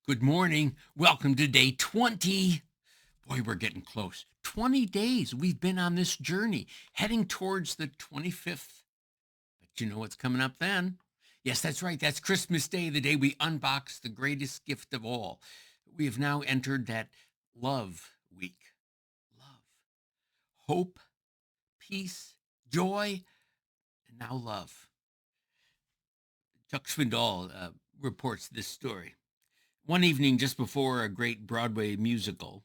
Good morning. Welcome to day 20. Boy, we're getting close. 20 days we've been on this journey, heading towards the 25th. But you know what's coming up then? Yes, that's right. That's Christmas Day, the day we unbox the greatest gift of all. We have now entered that love week. Love, hope, peace, joy, and now love. Chuck Swindoll reports this story. One evening, just before a great Broadway musical,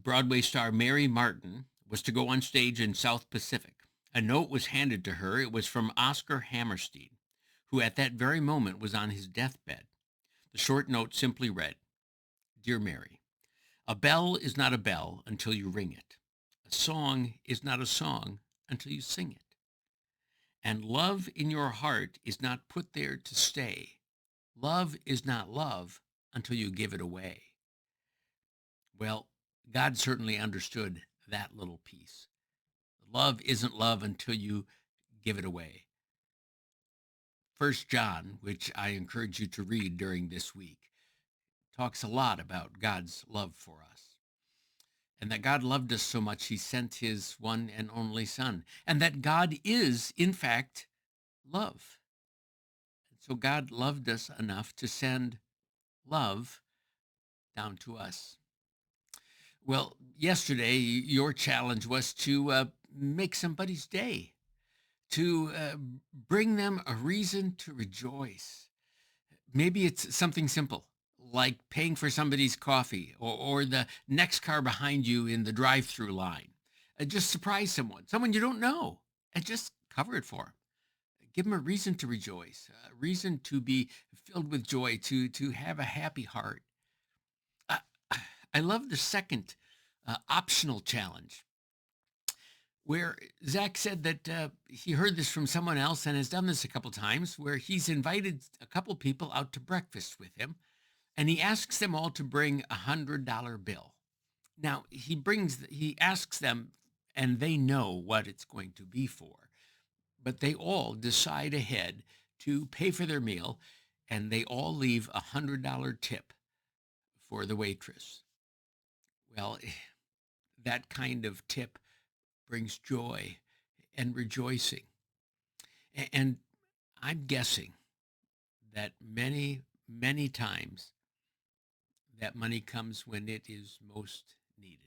Broadway star Mary Martin was to go on stage in South Pacific. A note was handed to her. It was from Oscar Hammerstein, who at that very moment was on his deathbed. The short note simply read, Dear Mary, a bell is not a bell until you ring it. A song is not a song until you sing it. And love in your heart is not put there to stay. Love is not love until you give it away. Well, God certainly understood that little piece. Love isn't love until you give it away. First John, which I encourage you to read during this week, talks a lot about God's love for us. And that God loved us so much, he sent his one and only son. And that God is, in fact, love. And so God loved us enough to send love down to us. Well, yesterday, your challenge was to make somebody's day, to bring them a reason to rejoice. Maybe it's something simple like paying for somebody's coffee or the next car behind you in the drive through line. Just surprise someone you don't know, and just cover it for them. Give them a reason to rejoice, a reason to be filled with joy, to have a happy heart. I, I love the second optional challenge where Zach said that he heard this from someone else and has done this a couple times, where he's invited a couple people out to breakfast with him, and he asks them all to bring $100 bill. Now he asks them, and they know what it's going to be for, but they all decide ahead to pay for their meal, and they all leave $100 tip for the waitress. Well, that kind of tip brings joy and rejoicing. And I'm guessing that many times that money comes when it is most needed.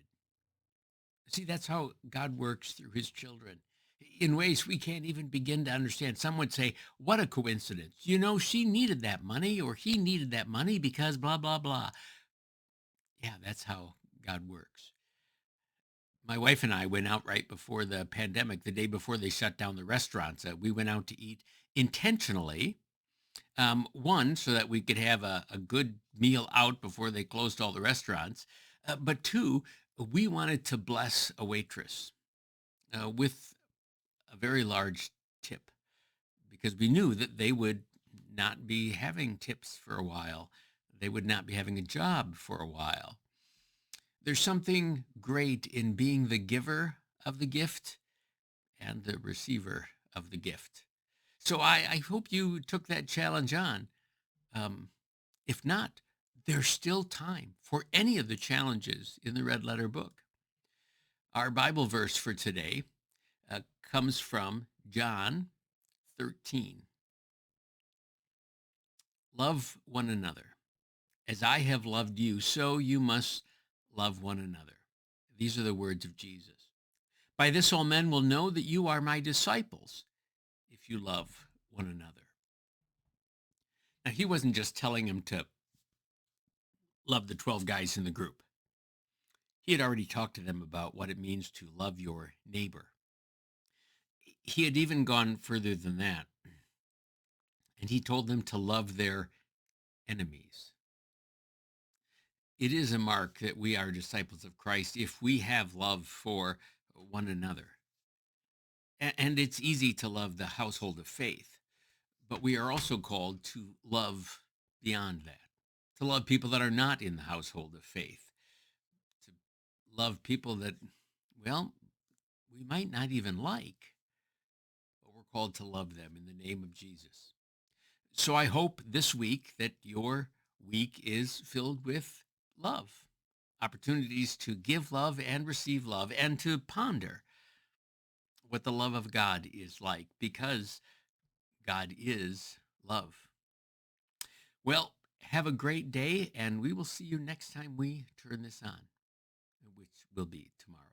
See, that's how God works through his children in ways we can't even begin to understand. Some would say, what a coincidence. You know, she needed that money or he needed that money because blah, blah, blah. Yeah, that's how God works. My wife and I went out right before the pandemic, the day before they shut down the restaurants. We went out to eat intentionally. One, so that we could have a good meal out before they closed all the restaurants. But two, we wanted to bless a waitress with a very large tip because we knew that they would not be having tips for a while. They would not be having a job for a while. There's something great in being the giver of the gift and the receiver of the gift. So I hope you took that challenge on. Um, if not, there's still time for any of the challenges in the Red Letter Book. Our Bible verse for today comes from John 13. Love one another. As I have loved you, so you must love one another. These are the words of Jesus. By this all men will know that you are my disciples, if you love one another. Now, he wasn't just telling him to love the 12 guys in the group. He had already talked to them about what it means to love your neighbor. He had even gone further than that, and he told them to love their enemies. It is a mark that we are disciples of Christ if we have love for one another. And it's easy to love the household of faith, but we are also called to love beyond that, to love people that are not in the household of faith, to love people that, well, we might not even like, but we're called to love them in the name of Jesus. So I hope this week that your week is filled with love, opportunities to give love and receive love, and to ponder what the love of God is like, because God is love. Well, have a great day, and we will see you next time we turn this on, which will be tomorrow.